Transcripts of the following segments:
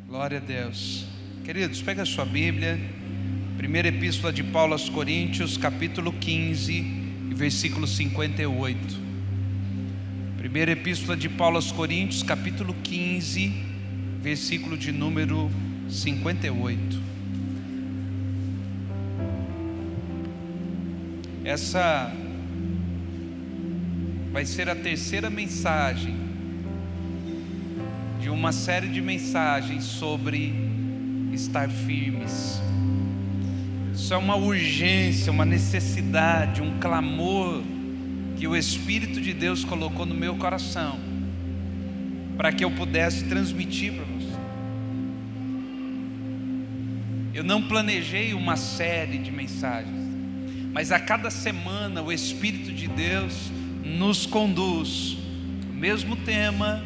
Glória a Deus. Queridos, pega a sua Bíblia, primeira epístola de Paulo aos Coríntios, capítulo 15 e versículo 58. Primeira epístola de Paulo aos Coríntios, capítulo 15, versículo de número 58. Essa vai ser a terceira mensagem de uma série de mensagens sobre estar firmes. Isso é uma urgência, uma necessidade, um clamor que o Espírito de Deus colocou no meu coração para que eu pudesse transmitir para você. Eu não planejei uma série de mensagens, mas a cada semana o Espírito de Deus nos conduz o mesmo tema,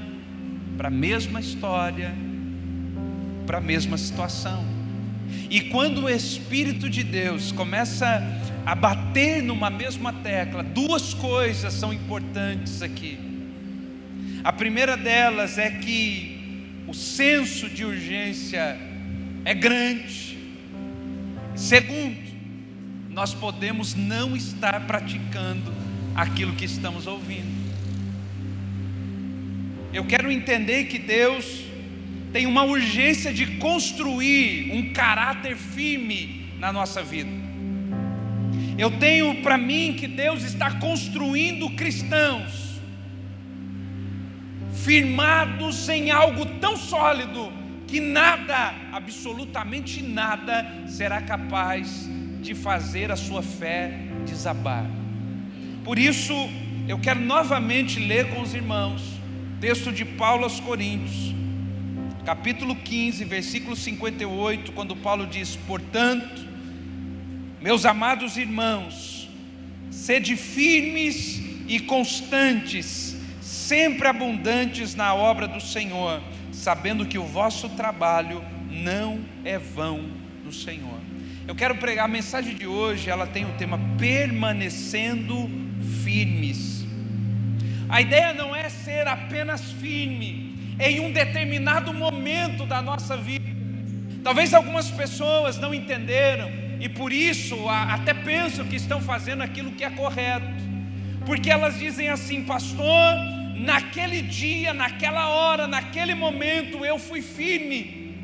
para a mesma história, para a mesma situação. E quando o Espírito de Deus começa a bater numa mesma tecla, duas coisas são importantes aqui. A primeira delas é que o senso de urgência é grande. Segundo, nós podemos não estar praticando aquilo que estamos ouvindo. Eu quero entender que Deus tem uma urgência de construir um caráter firme na nossa vida. Eu tenho para mim que Deus está construindo cristãos firmados em algo tão sólido que nada, absolutamente nada, será capaz de fazer a sua fé desabar. Por isso, eu quero novamente ler com os irmãos texto de Paulo aos Coríntios, capítulo 15, versículo 58, quando Paulo diz: portanto, meus amados irmãos, sede firmes e constantes, sempre abundantes na obra do Senhor, sabendo que o vosso trabalho não é vão no Senhor. Eu quero pregar a mensagem de hoje, ela tem o tema permanecendo firmes. A ideia não é ser apenas firme em um determinado momento da nossa vida. Talvez algumas pessoas não entenderam e por isso até pensam que estão fazendo aquilo que é correto, porque elas dizem assim: pastor, naquele dia, naquela hora, naquele momento eu fui firme,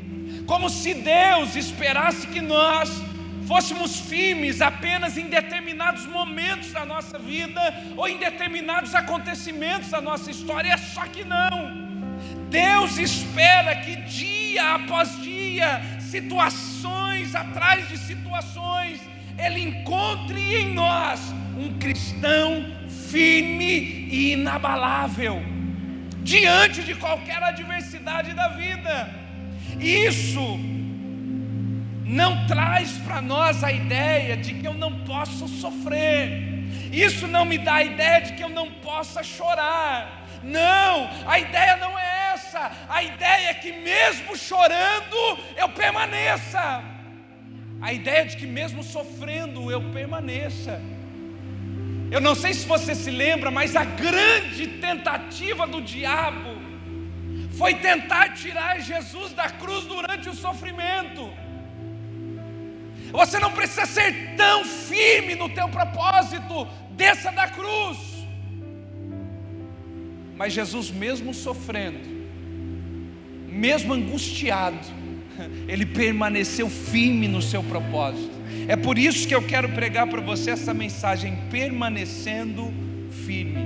como se Deus esperasse que nós fôssemos firmes apenas em determinados momentos da nossa vida ou em determinados acontecimentos da nossa história. É só que não. Deus espera que dia após dia, situações atrás de situações, Ele encontre em nós um cristão firme e inabalável diante de qualquer adversidade da vida. Isso não traz para nós a ideia de que eu não posso sofrer. Isso não me dá a ideia de que eu não possa chorar. Não, a ideia não é essa. A ideia é que mesmo chorando eu permaneça. A ideia de que mesmo sofrendo eu permaneça. Eu não sei se você se lembra, mas a grande tentativa do diabo foi tentar tirar Jesus da cruz durante o sofrimento. Você não precisa ser tão firme no teu propósito, desça da cruz. Mas Jesus, mesmo sofrendo, mesmo angustiado, Ele permaneceu firme no seu propósito. É por isso que eu quero pregar para você essa mensagem: permanecendo firme.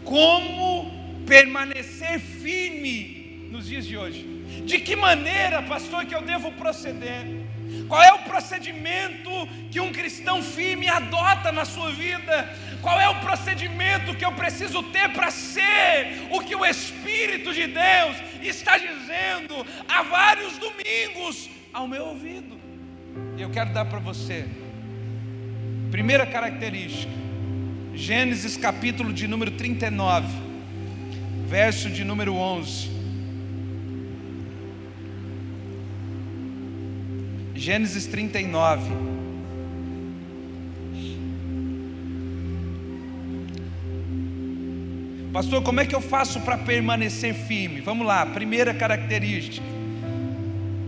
Como permanecer firme nos dias de hoje? De que maneira, pastor, que eu devo proceder? Qual é o procedimento que um cristão firme adota na sua vida? Qual é o procedimento que eu preciso ter para ser o que o Espírito de Deus está dizendo há vários domingos ao meu ouvido? E eu quero dar para você primeira característica, Gênesis capítulo de número 39, verso de número 11. Gênesis 39. Pastor, como é que eu faço para permanecer firme? Vamos lá, primeira característica.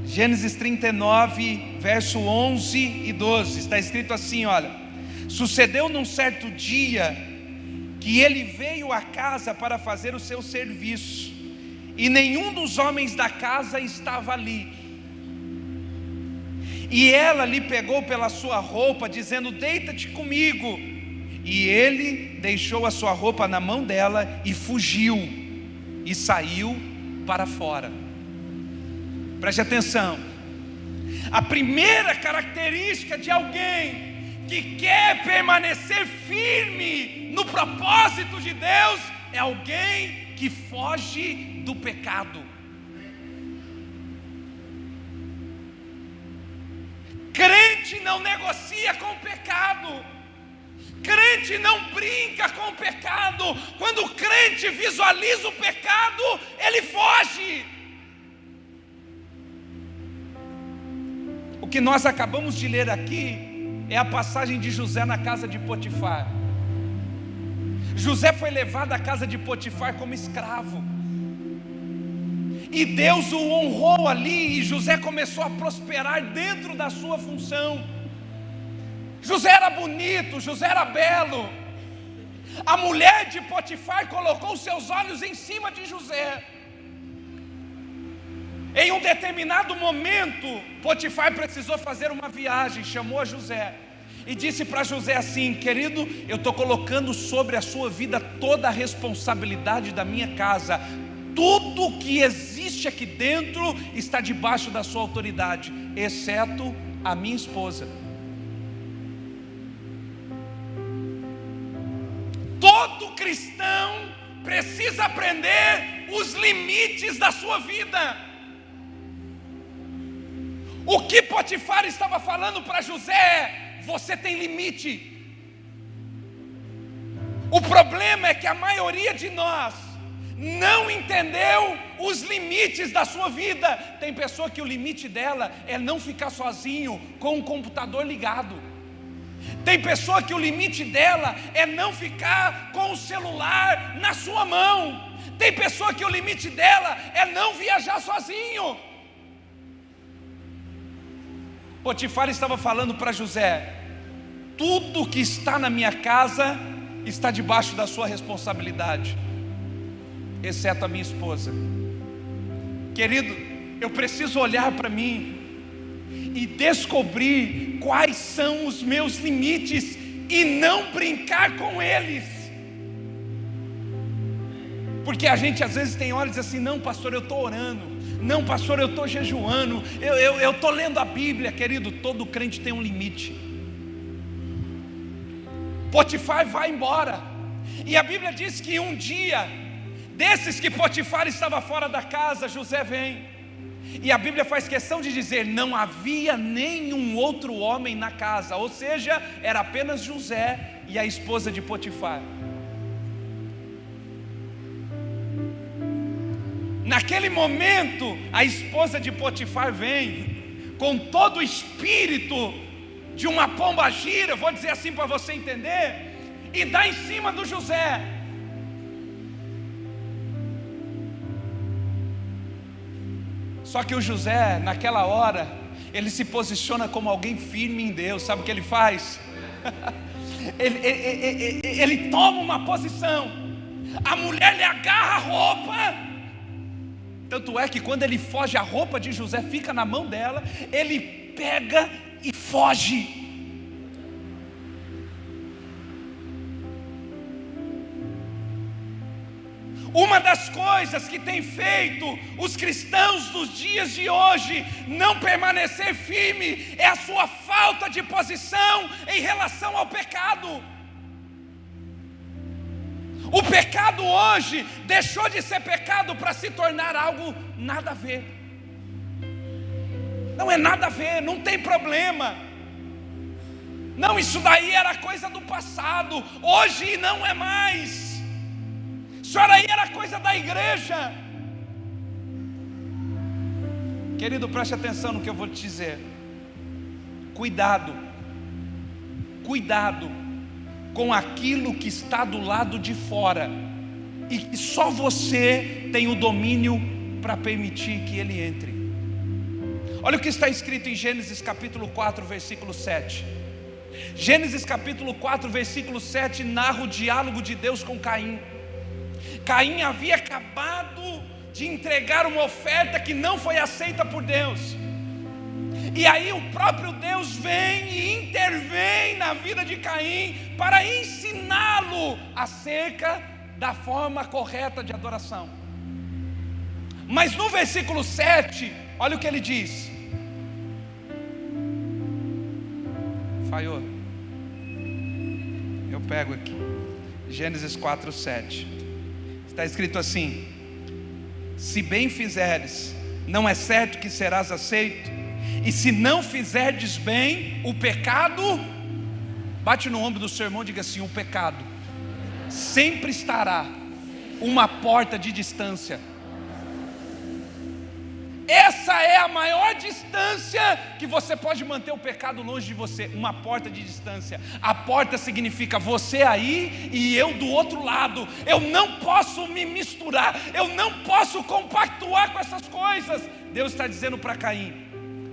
Gênesis 39, verso 11 e 12, está escrito assim, olha: sucedeu num certo dia que ele veio à casa para fazer o seu serviço, e nenhum dos homens da casa estava ali. E ela lhe pegou pela sua roupa, dizendo: deita-te comigo. E ele deixou a sua roupa na mão dela e fugiu, e saiu para fora. Preste atenção. A primeira característica de alguém que quer permanecer firme no propósito de Deus é alguém que foge do pecado. Crente não negocia com o pecado. Crente não brinca com o pecado. Quando o crente visualiza o pecado, ele foge. O que nós acabamos de ler aqui é a passagem de José na casa de Potifar. José foi levado à casa de Potifar como escravo, e Deus o honrou ali, e José começou a prosperar dentro da sua função. José era bonito, José era belo. A mulher de Potifar colocou seus olhos em cima de José. Em um determinado momento, Potifar precisou fazer uma viagem, chamou a José e disse para José assim: querido, eu estou colocando sobre a sua vida toda a responsabilidade da minha casa. Tudo que existe aqui dentro está debaixo da sua autoridade, exceto a minha esposa. Todo cristão precisa aprender os limites da sua vida. O que Potifar estava falando para José é: você tem limite. O problema é que a maioria de nós não entendeu os limites da sua vida. Tem pessoa que o limite dela é não ficar sozinho com o computador ligado. Tem pessoa que o limite dela é não ficar com o celular na sua mão. Tem pessoa que o limite dela é não viajar sozinho. Potifar estava falando para José: tudo que está na minha casa está debaixo da sua responsabilidade, exceto a minha esposa. Querido, eu preciso olhar para mim e descobrir quais são os meus limites e não brincar com eles. Porque a gente às vezes tem hora e diz assim: não, pastor, eu estou orando. Não, pastor, eu estou jejuando. Eu estou lendo a Bíblia. Querido, todo crente tem um limite. Potifar vai embora, e a Bíblia diz que um dia desses que Potifar estava fora da casa, José vem, e a Bíblia faz questão de dizer: não havia nenhum outro homem na casa, ou seja, era apenas José e a esposa de Potifar. Naquele momento, a esposa de Potifar vem com todo o espírito de uma pombagira, vou dizer assim para você entender, e dá em cima do José. Só que o José, naquela hora, ele se posiciona como alguém firme em Deus. Sabe o que ele faz? ele toma uma posição. A mulher lhe agarra a roupa. Tanto é que quando ele foge, a roupa de José fica na mão dela. Ele pega e foge. Uma das coisas que tem feito os cristãos dos dias de hoje não permanecer firme é a sua falta de posição em relação ao pecado. O pecado hoje deixou de ser pecado para se tornar algo nada a ver. Não é nada a ver, não tem problema. Não, isso daí era coisa do passado, hoje não é mais. Isso aí era coisa da igreja. Querido, preste atenção no que eu vou te dizer. Cuidado, cuidado com aquilo que está do lado de fora e só você tem o domínio para permitir que ele entre. Olha o que está escrito em Gênesis capítulo 4, versículo 7. Gênesis capítulo 4, versículo 7 narra o diálogo de Deus com Caim. Caim havia acabado de entregar uma oferta que não foi aceita por Deus. E aí o próprio Deus vem e intervém na vida de Caim para ensiná-lo acerca da forma correta de adoração. Mas no versículo 7, olha o que ele diz. Falhou. Eu pego aqui. Gênesis 4, 7. Está escrito assim: se bem fizeres, não é certo que serás aceito, e se não fizerdes bem, o pecado, bate no ombro do seu irmão e diga assim: o pecado sempre estará uma porta de distância. Essa é a maior distância que você pode manter o pecado longe de você, uma porta de distância. A porta significa você aí e eu do outro lado. Eu não posso me misturar, eu não posso compactuar com essas coisas. Deus está dizendo para Caim: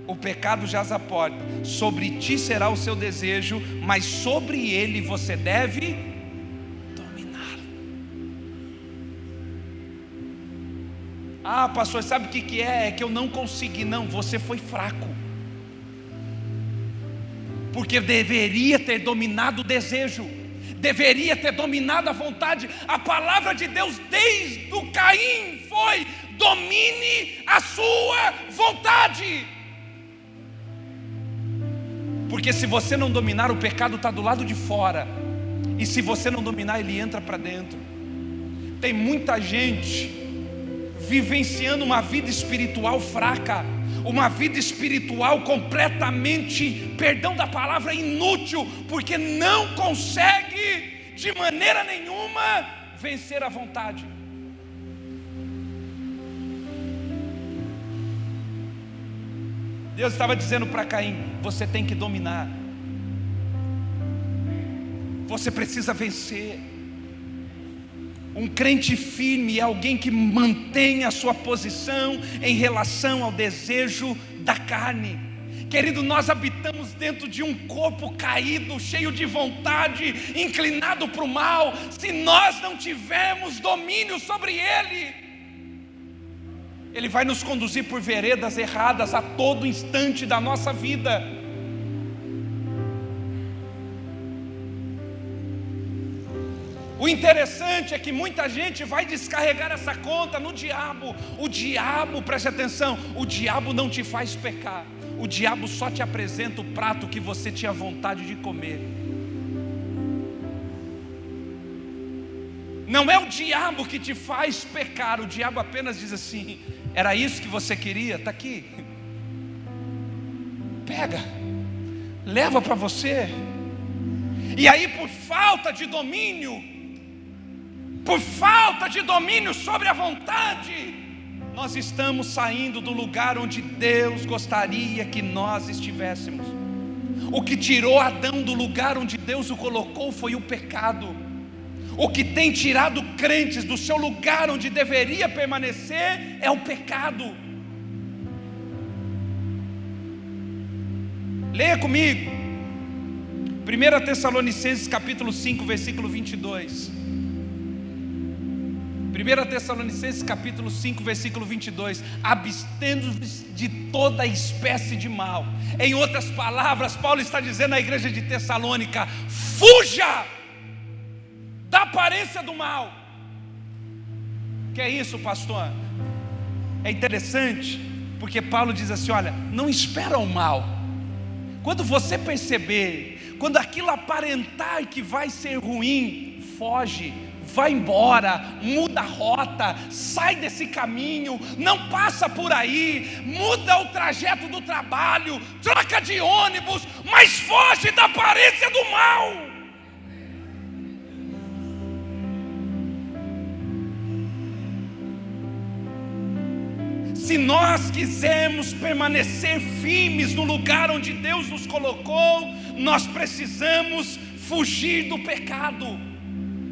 o pecado jaz à porta, sobre ti será o seu desejo, mas sobre ele você deve dominar. Ah, pastor, sabe o que é? É que eu não consegui. Não, você foi fraco, porque deveria ter dominado o desejo, deveria ter dominado a vontade. A palavra de Deus desde o Caim foi: domine a sua vontade. Porque se você não dominar, o pecado está do lado de fora, e se você não dominar, ele entra para dentro. Tem muita gente vivenciando uma vida espiritual fraca, uma vida espiritual completamente, perdão da palavra, inútil, porque não consegue de maneira nenhuma vencer a vontade. Deus estava dizendo para Caim: você tem que dominar, você precisa vencer. Um crente firme é alguém que mantém a sua posição em relação ao desejo da carne. Querido, nós habitamos dentro de um corpo caído, cheio de vontade, inclinado para o mal. Se nós não tivermos domínio sobre ele, ele vai nos conduzir por veredas erradas a todo instante da nossa vida. O interessante é que muita gente vai descarregar essa conta no diabo. O diabo, preste atenção, o diabo não te faz pecar. O diabo só te apresenta o prato que você tinha vontade de comer. Não é o diabo que te faz pecar. O diabo apenas diz assim: era isso que você queria? Está aqui, pega, leva para você. E aí, por falta de domínio, sobre a vontade, nós estamos saindo do lugar onde Deus gostaria que nós estivéssemos. O que tirou Adão do lugar onde Deus o colocou foi o pecado. O que tem tirado crentes do seu lugar onde deveria permanecer é o pecado. Leia comigo 1 Tessalonicenses capítulo 5, versículo 22. 1 Tessalonicenses capítulo 5, versículo 22. Abstendo-vos de toda espécie de mal. Em outras palavras, Paulo está dizendo à igreja de Tessalônica: fuja da aparência do mal. Que é isso, pastor? É interessante, porque Paulo diz assim: olha, não espera o mal. Quando você perceber, quando aquilo aparentar que vai ser ruim, foge, vai embora, muda a rota, sai desse caminho, não passa por aí, muda o trajeto do trabalho, troca de ônibus, mas foge da aparência do mal. Se nós quisermos permanecer firmes no lugar onde Deus nos colocou, nós precisamos fugir do pecado.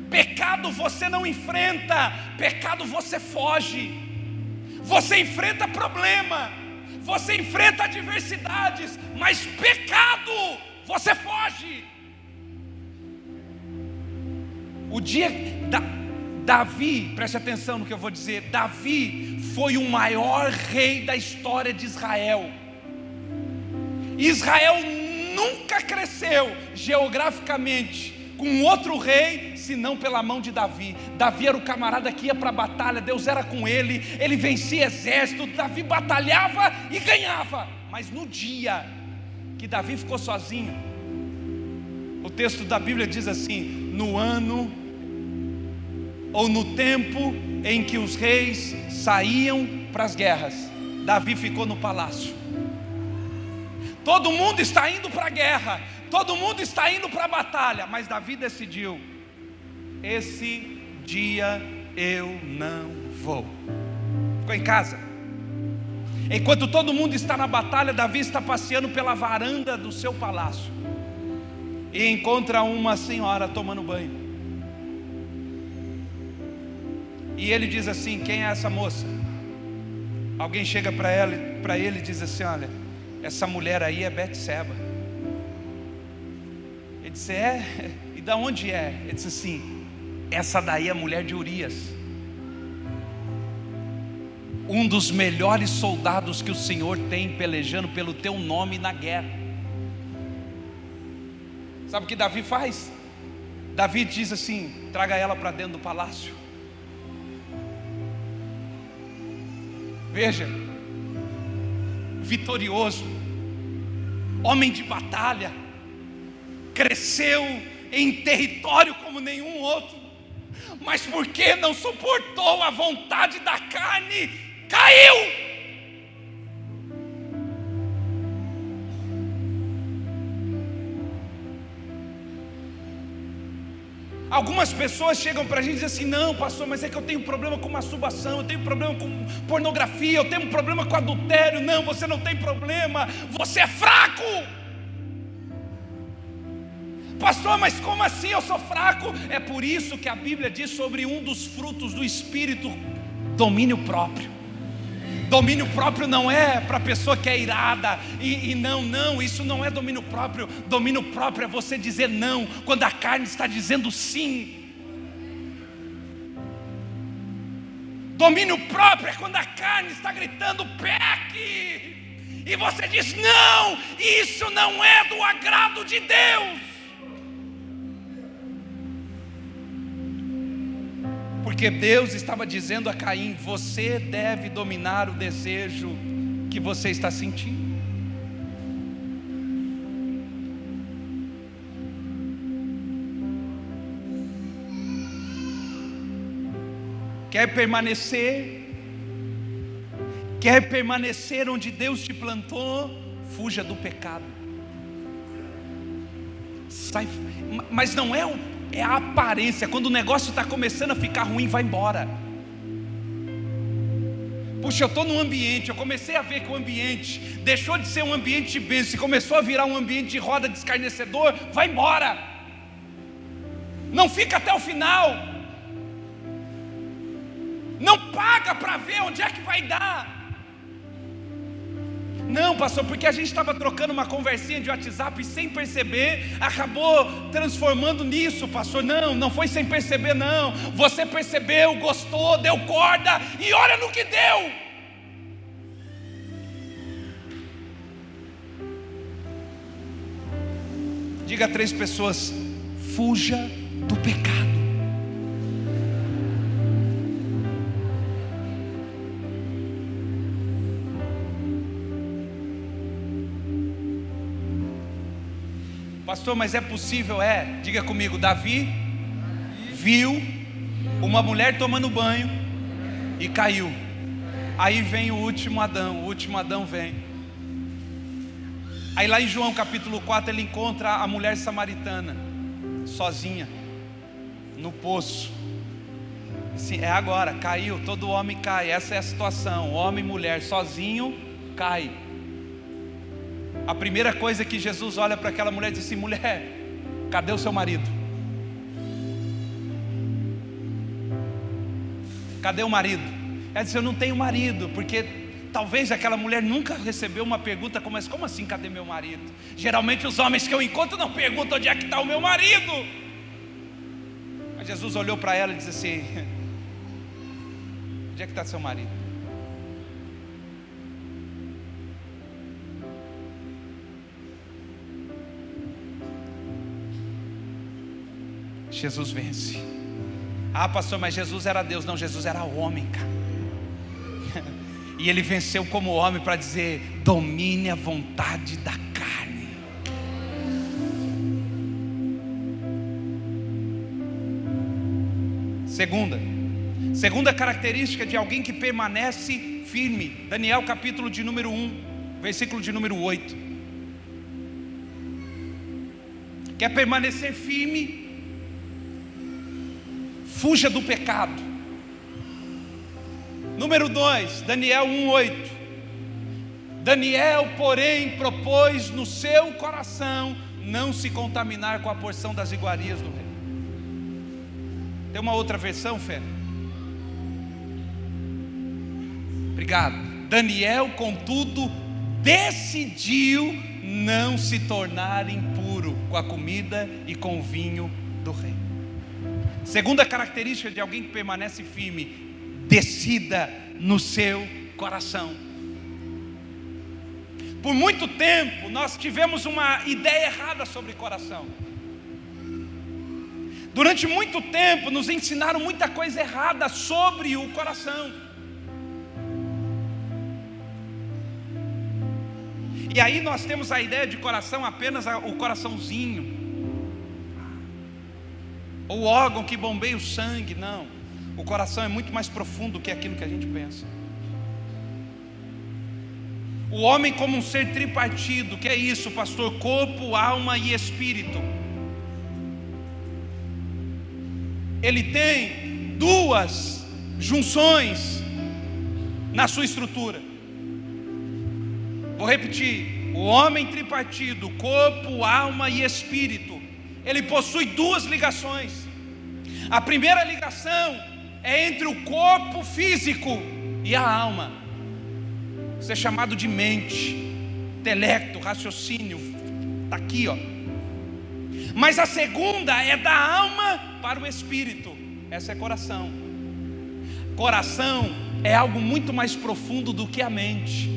Pecado você não enfrenta, pecado você foge. Você enfrenta problema, você enfrenta adversidades, mas pecado você foge. O dia Davi, preste atenção no que eu vou dizer, Davi foi o maior rei da história de Israel. Israel nunca cresceu geograficamente com outro rei, senão pela mão de Davi. Davi era o camarada que ia para a batalha, Deus era com ele, ele vencia exército, Davi batalhava e ganhava. Mas no dia que Davi ficou sozinho, o texto da Bíblia diz assim: no ano ou no tempo em que os reis saíam para as guerras, Davi ficou no palácio. Todo mundo está indo para a guerra, todo mundo está indo para a batalha, mas Davi decidiu: esse dia eu não vou. Ficou em casa. Enquanto todo mundo está na batalha, Davi está passeando pela varanda do seu palácio e encontra uma senhora tomando banho. E ele diz assim: quem é essa moça? Alguém chega para ele e diz assim: olha, essa mulher aí é Betseba. Ele disse: é? E da onde é? Ele disse assim: essa daí é a mulher de Urias, um dos melhores soldados que o Senhor tem pelejando pelo teu nome na guerra. Sabe o que Davi faz? Davi diz assim: traga ela para dentro do palácio. Veja, vitorioso, homem de batalha, cresceu em território como nenhum outro, mas porque não suportou a vontade da carne, caiu. Algumas pessoas chegam para a gente e dizem assim: não, pastor, mas é que eu tenho problema com masturbação, eu tenho problema com pornografia, eu tenho problema com adultério. Não, você não tem problema, você é fraco. Pastor, mas como assim eu sou fraco? É por isso que a Bíblia diz sobre um dos frutos do Espírito: domínio próprio. Domínio próprio não é para a pessoa que é irada, não, isso não é domínio próprio. Domínio próprio é você dizer não quando a carne está dizendo sim. Domínio próprio é quando a carne está gritando peque, e você diz não, isso não é do agrado de Deus. Porque Deus estava dizendo a Caim: você deve dominar o desejo que você está sentindo. Quer permanecer onde Deus te plantou? Fuja do pecado. Sai, mas não é a aparência. Quando o negócio está começando a ficar ruim, vai embora. Puxa, eu estou num ambiente, eu comecei a ver que o ambiente deixou de ser um ambiente de bênção e começou a virar um ambiente de roda de escarnecedor, vai embora. Não fica até o final. Não paga para ver onde é que vai dar. Não, pastor, porque a gente estava trocando uma conversinha de WhatsApp e sem perceber acabou transformando nisso, pastor. Não foi sem perceber, não. Você percebeu, gostou, deu corda e olha no que deu. Diga a 3 pessoas: fuja do pecado. Pastor, mas é possível? É, diga comigo. Davi viu uma mulher tomando banho e caiu. Aí vem o último Adão vem. Aí lá em João capítulo 4 ele encontra a mulher samaritana, sozinha, no poço. Assim, é agora, caiu, todo homem cai, essa é a situação, homem e mulher, sozinho, cai. A primeira coisa que Jesus olha para aquela mulher e diz assim: mulher, cadê o seu marido? cadê o marido? Ela disse, eu não tenho marido, porque talvez aquela mulher nunca recebeu uma pergunta como essa. Como assim, cadê meu marido? Geralmente os homens que eu encontro não perguntam onde é que está o meu marido. Mas Jesus olhou para ela e disse assim, onde é que está seu marido? Jesus vence. Ah, pastor, mas Jesus era Deus. Não, Jesus era homem, cara. E ele venceu como homem para dizer, domine a vontade da carne. Segunda característica de alguém que permanece firme. Daniel capítulo de número 1, versículo de número 8. Quer permanecer firme? Fuja do pecado. Número 2, Daniel 1:8. Daniel, porém, propôs no seu coração não se contaminar com a porção das iguarias do rei. Tem uma outra versão, Fé? Obrigado. Daniel, contudo, decidiu não se tornar impuro com a comida e com o vinho do rei. Segunda característica de alguém que permanece firme: decida no seu coração. Por muito tempo nós tivemos uma ideia errada sobre coração. Durante muito tempo nos ensinaram muita coisa errada sobre o coração. E aí nós temos a ideia de coração apenas o coraçãozinho, o órgão que bombeia o sangue. Não, o coração é muito mais profundo que aquilo que a gente pensa. O homem como um ser tripartido. Que é isso, pastor? Corpo, alma e espírito. Ele tem duas junções na sua estrutura. Vou repetir: o homem tripartido, corpo, alma e espírito, ele possui duas ligações. A primeira ligação é entre o corpo físico e a alma. Isso é chamado de mente, intelecto, raciocínio. Está aqui, ó. Mas a segunda é da alma para o espírito. Essa é coração. Coração é algo muito mais profundo do que a mente.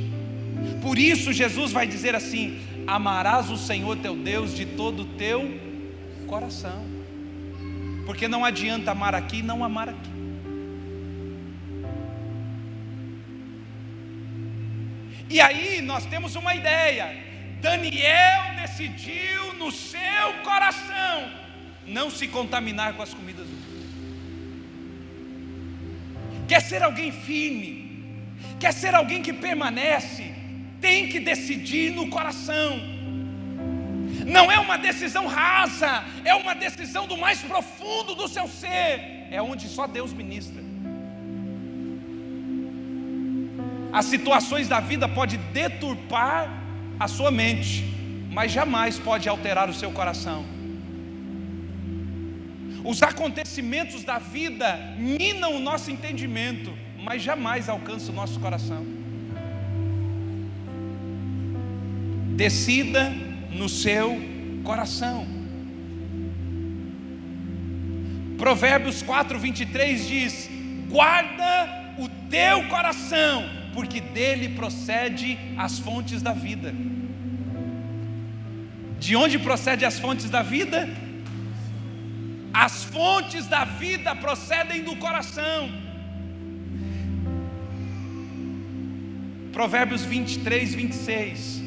Por isso Jesus vai dizer assim: amarás o Senhor teu Deus de todo o teu coração. Porque não adianta amar aqui e não amar aqui. E aí nós temos uma ideia. Daniel decidiu no seu coração não se contaminar com as comidas do mundo. Quer ser alguém firme, quer ser alguém que permanece, tem que decidir no coração. Não é uma decisão rasa, é uma decisão do mais profundo do seu ser. É onde só Deus ministra. As situações da vida podem deturpar a sua mente, mas jamais pode alterar o seu coração. Os acontecimentos da vida minam o nosso entendimento, mas jamais alcançam o nosso coração. Decida no seu coração. Provérbios 4:23 diz: guarda o teu coração, porque dele procede as fontes da vida. De onde procede as fontes da vida? As fontes da vida procedem do coração. Provérbios 23:26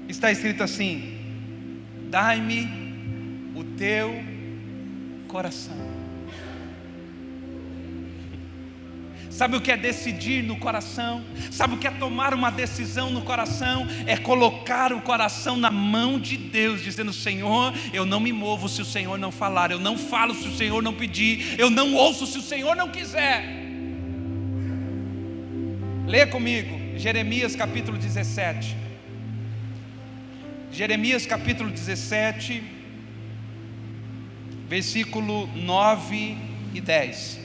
está escrito assim: dai-me o teu coração. Sabe o que é decidir no coração? Sabe o que é tomar uma decisão no coração? É colocar o coração na mão de Deus, dizendo: Senhor, eu não me movo se o Senhor não falar, eu não falo se o Senhor não pedir, eu não ouço se o Senhor não quiser. Leia comigo Jeremias capítulo 17. Jeremias capítulo 17, versículo 9 e 10.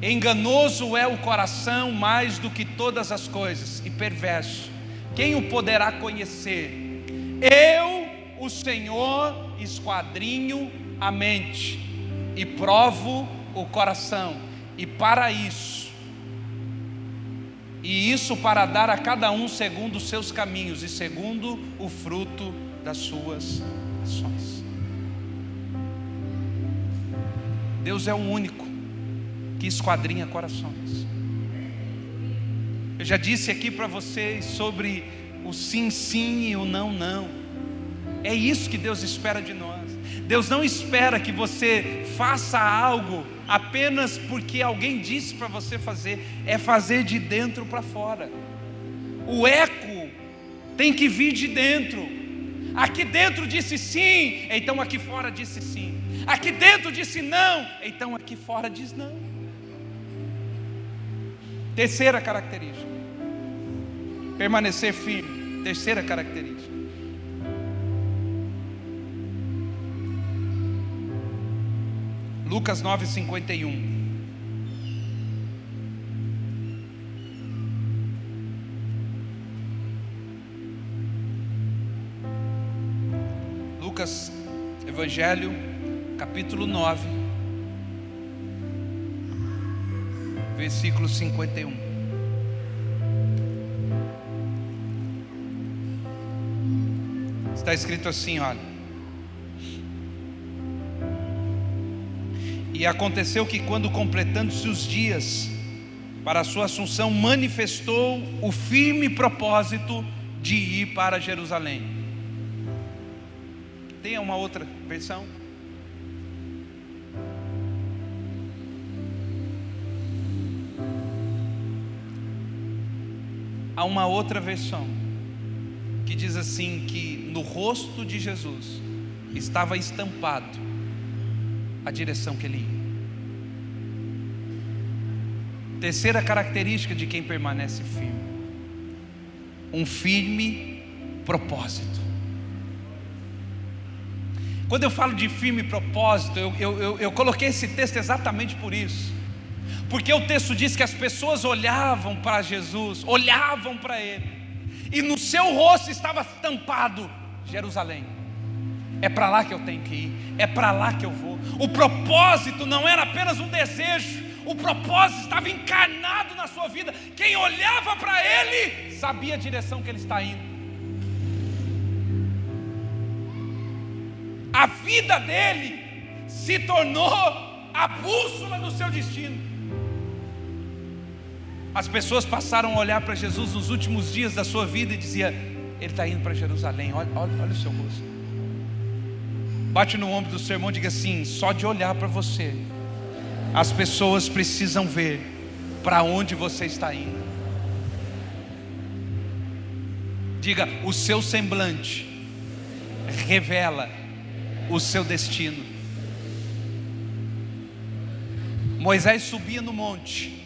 Enganoso é o coração mais do que todas as coisas, e perverso. Quem o poderá conhecer? Eu, o Senhor, esquadrinho a mente e provo o coração, e isso para dar a cada um segundo os seus caminhos e segundo o fruto das suas ações. Deus é o único que esquadrinha corações. Eu já disse aqui para vocês sobre o sim, sim e o não, não. É isso que Deus espera de nós. Deus não espera que você faça algo apenas porque alguém disse para você fazer. É fazer de dentro para fora. O eco tem que vir de dentro. Aqui dentro disse sim, então aqui fora disse sim. Aqui dentro disse não, então aqui fora diz não. Terceira característica: permanecer firme. Terceira característica: Lucas 9:51. Lucas, Evangelho, capítulo 9, versículo 51. Está escrito assim, olha: e aconteceu que, quando completando-se os dias para a sua assunção, manifestou o firme propósito de ir para Jerusalém. Tem uma outra versão? Há uma outra versão que diz assim, que no rosto de Jesus estava estampado a direção que ele ia. Terceira característica de quem permanece firme: um firme propósito. Quando eu falo de firme propósito, eu coloquei esse texto exatamente por isso, porque o texto diz que as pessoas olhavam para Jesus, olhavam para ele, e no seu rosto estava estampado Jerusalém. É para lá que eu tenho que ir, é para lá que eu vou. O propósito não era apenas um desejo, o propósito estava encarnado na sua vida. Quem olhava para ele sabia a direção que ele está indo. A vida dele se tornou a bússola do seu destino. As pessoas passaram a olhar para Jesus nos últimos dias da sua vida e diziam: ele está indo para Jerusalém, olha o seu rosto. Bate no ombro do seu irmão e diga assim: só de olhar para você, as pessoas precisam ver para onde você está indo. Diga: o seu semblante revela o seu destino. Moisés subia no monte,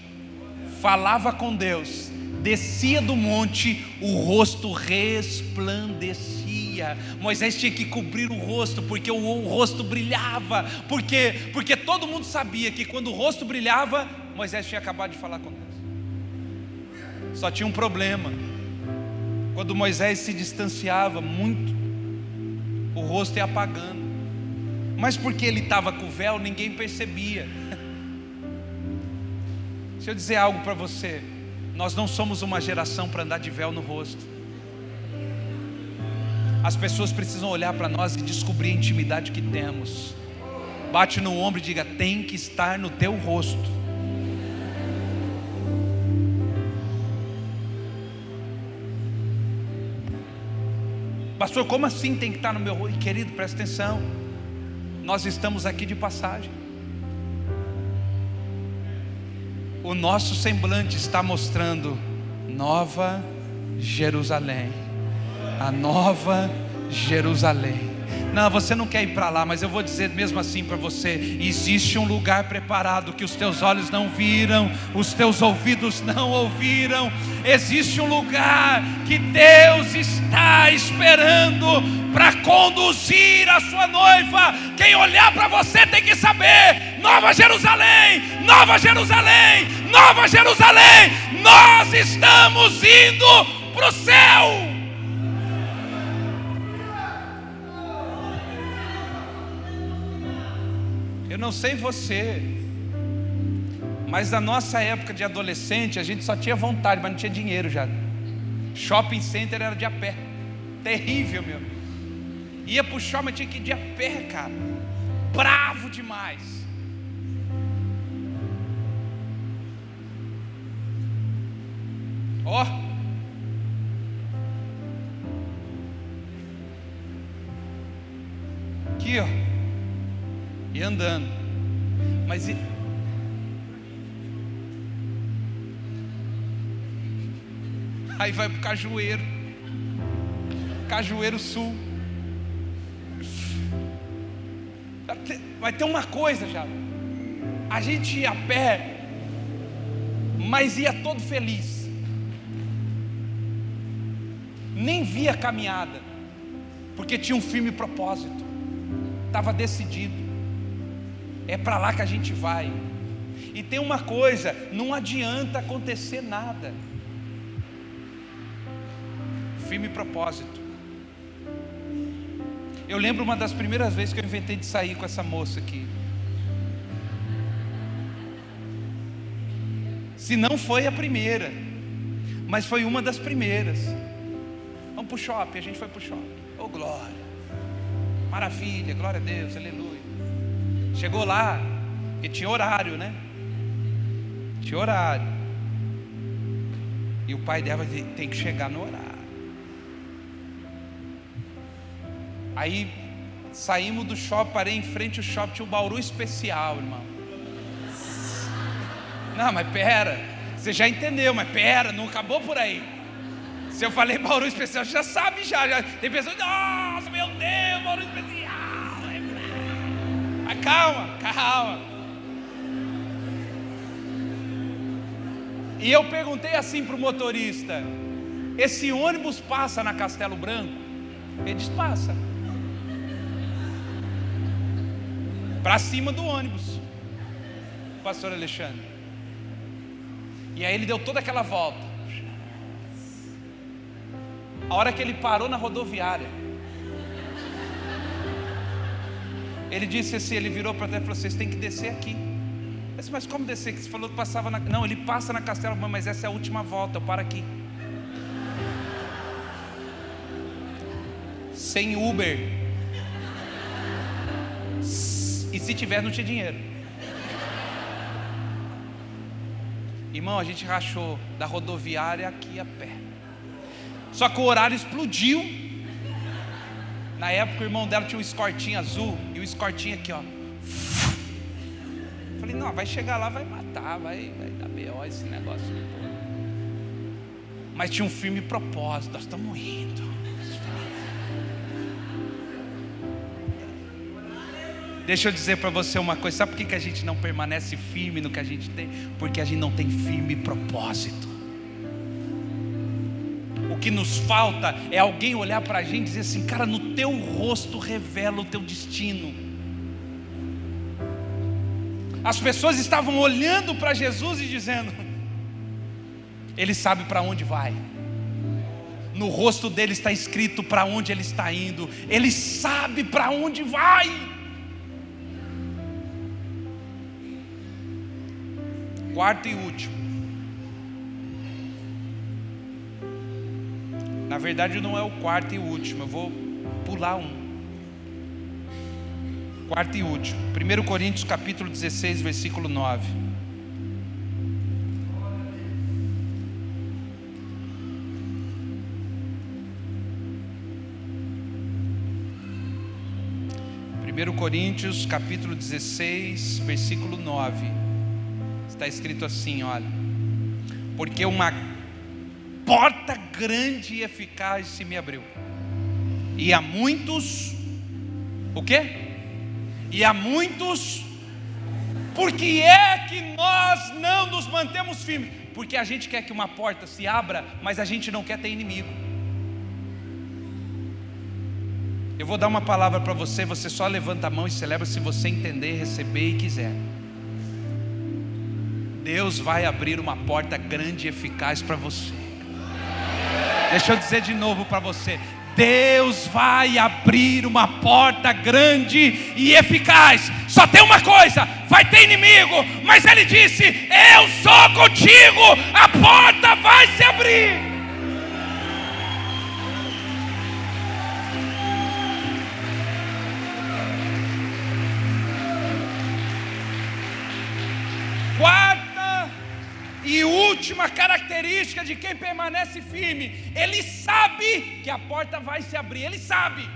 falava com Deus, descia do monte, o rosto resplandecia. Moisés tinha que cobrir o rosto, porque o rosto brilhava. Por quê? Porque todo mundo sabia que quando o rosto brilhava, Moisés tinha acabado de falar com Deus. Só tinha um problema: quando Moisés se distanciava muito, o rosto ia apagando. Mas porque ele estava com o véu, ninguém percebia. Deixa eu dizer algo para você: nós não somos uma geração para andar de véu no rosto. As pessoas precisam olhar para nós e descobrir a intimidade que temos. Bate no ombro e diga: tem que estar no teu rosto. Pastor, como assim tem que estar no meu rosto? Querido, presta atenção, nós estamos aqui de passagem. O nosso semblante está mostrando Nova Jerusalém, a Nova Jerusalém. Não, você não quer ir para lá, mas eu vou dizer mesmo assim para você: existe um lugar preparado que os teus olhos não viram, os teus ouvidos não ouviram. Existe um lugar que Deus está esperando para conduzir a sua noiva. Quem olhar para você tem que saber: Nova Jerusalém, Nova Jerusalém, Nova Jerusalém, nós estamos indo para o céu. Eu não sei você, mas na nossa época de adolescente, a gente só tinha vontade, mas não tinha dinheiro já. Shopping center era de a pé. Terrível, meu. Ia pro shopping, mas tinha que ir de a pé, cara. Bravo demais. Ó. Aqui, ó. E andando. Mas aí vai pro Cajueiro. Cajueiro Sul. Vai ter uma coisa já. A gente ia a pé, mas ia todo feliz. Nem via caminhada, porque tinha um firme propósito. Estava decidido. É para lá que a gente vai. E tem uma coisa: não adianta acontecer nada. Firme propósito. Eu lembro uma das primeiras vezes que eu inventei de sair com essa moça aqui. Se não foi a primeira, mas foi uma das primeiras. Vamos para o shopping, a gente foi para o shopping. Oh, glória, maravilha, glória a Deus, aleluia. Chegou lá, porque tinha horário, né? Tinha horário. E o pai dela tem que chegar no horário. Aí saímos do shopping, parei em frente ao shopping, tinha um Bauru especial, irmão. Não, mas pera, você já entendeu, mas pera, não acabou por aí. Se eu falei Bauru especial, você já sabe já. Tem pessoas, nossa, meu Deus, Bauru especial. Mas calma, calma. E eu perguntei assim para o motorista: esse ônibus passa na Castelo Branco? Ele disse: passa. Para cima do ônibus, pastor Alexandre. E aí ele deu toda aquela volta. A hora que ele parou na rodoviária, ele disse assim, ele virou para trás e falou: vocês têm que descer aqui. Eu disse: mas como descer? Que você falou que passava na... Não, ele passa na Castelo, mas essa é a última volta, eu paro aqui. Sem Uber. E se tiver, não tinha dinheiro. Irmão, a gente rachou da rodoviária aqui a pé. Só que o horário explodiu. Na época o irmão dela tinha um escortinho azul. E o escortinho aqui, ó. Falei: não, vai chegar lá, vai matar, vai dar B.O. esse negócio todo. Mas tinha um firme propósito: nós estamos indo. Deixa eu dizer para você uma coisa: sabe por que a gente não permanece firme no que a gente tem? Porque a gente não tem firme propósito. O que nos falta é alguém olhar para a gente e dizer assim: cara, no teu rosto revela o teu destino. As pessoas estavam olhando para Jesus e dizendo: ele sabe para onde vai. No rosto dele está escrito para onde ele está indo. Ele sabe para onde vai. Quarto e último. Na verdade não é o quarto e último, eu vou pular um. Quarto e último. 1 Coríntios capítulo 16, versículo 9. Coríntios capítulo 16, versículo 9. Está escrito assim, olha: porque uma porta grande e eficaz se me abriu, e há muitos, o quê? E há muitos. Por que é que nós não nos mantemos firmes? Porque a gente quer que uma porta se abra, mas a gente não quer ter inimigo. Eu vou dar uma palavra para você, você só levanta a mão e celebra se você entender, receber e quiser. Deus vai abrir uma porta grande e eficaz para você. Deixa eu dizer de novo para você: Deus vai abrir uma porta grande e eficaz. Só tem uma coisa: vai ter inimigo, mas Ele disse: eu sou contigo, a porta vai se abrir. Quarta e última característica de quem permanece firme: ele sabe que a porta vai se abrir. Ele sabe.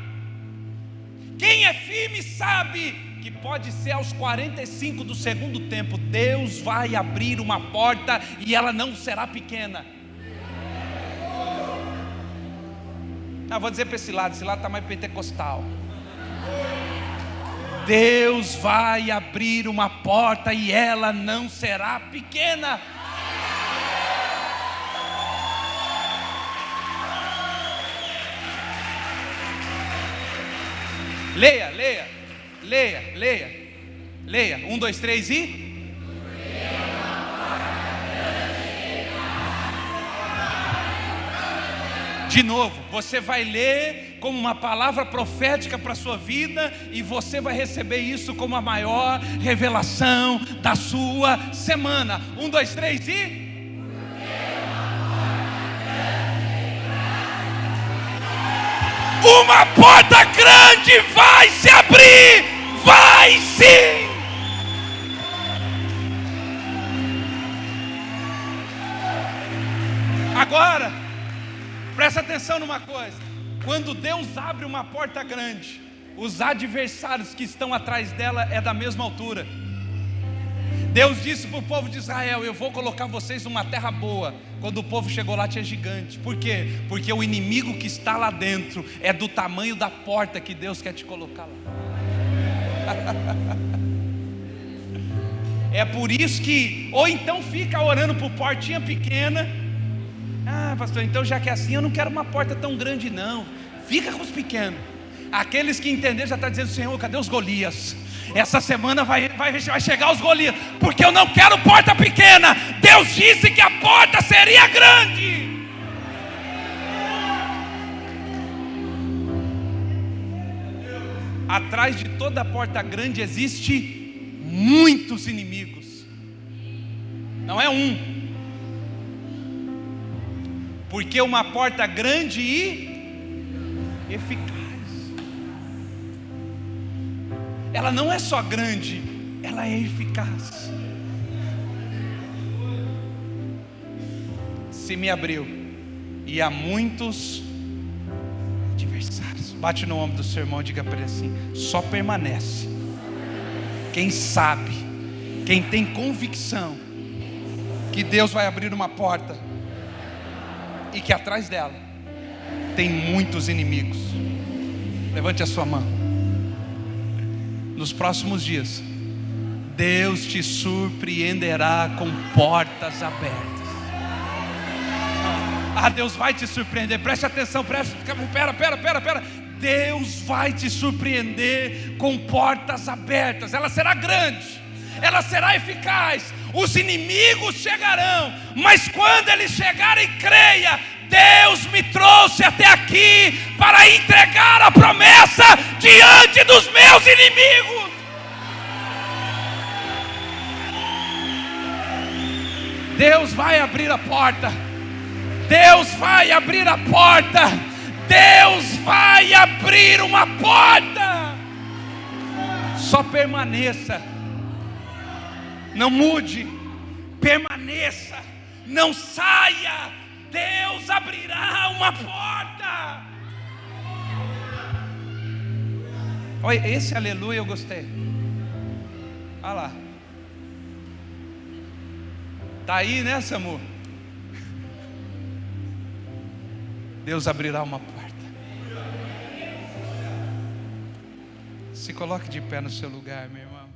Quem é firme sabe que pode ser aos 45 do segundo tempo, Deus vai abrir uma porta e ela não será pequena. Vou dizer para esse lado está mais pentecostal. Deus vai abrir uma porta e ela não será pequena. Leia. 1, 2, 3 e... De novo, você vai ler como uma palavra profética para a sua vida, e você vai receber isso como a maior revelação da sua semana. 1, 2, 3 e... Uma porta grande vai se abrir, vai sim. Agora, presta atenção numa coisa: quando Deus abre uma porta grande, os adversários que estão atrás dela é da mesma altura. Deus disse para o povo de Israel: eu vou colocar vocês numa terra boa. Quando o povo chegou lá tinha gigante. Por quê? Porque o inimigo que está lá dentro é do tamanho da porta que Deus quer te colocar lá. É por isso que, ou então fica orando por portinha pequena. Pastor, então já que é assim, eu não quero uma porta tão grande não. Fica com os pequenos. Aqueles que entenderam já estão dizendo: Senhor, cadê os Golias? Essa semana vai chegar os Golias, porque eu não quero porta pequena. Deus disse que a porta seria grande. Atrás de toda porta grande existe muitos inimigos. Não é um. Porque uma porta grande e eficaz, ela não é só grande, ela é eficaz. Se me abriu, e há muitos adversários. Bate no ombro do seu irmão e diga para ele assim: só permanece quem sabe, quem tem convicção que Deus vai abrir uma porta e que atrás dela tem muitos inimigos. Levante a sua mão. Nos próximos dias, Deus te surpreenderá com portas abertas. Deus vai te surpreender. Preste atenção, pera. Deus vai te surpreender com portas abertas. Ela será grande, ela será eficaz. Os inimigos chegarão, mas quando eles chegarem, creia: Deus me trouxe até aqui para entregar a promessa diante dos meus inimigos. Deus vai abrir a porta. Deus vai abrir a porta. Deus vai abrir uma porta. Só permaneça. Não mude. Permaneça. Não saia. Deus abrirá uma porta. Olha, esse aleluia eu gostei. Olha lá. Está aí, né, Samu? Deus abrirá uma porta. Se coloque de pé no seu lugar, meu irmão.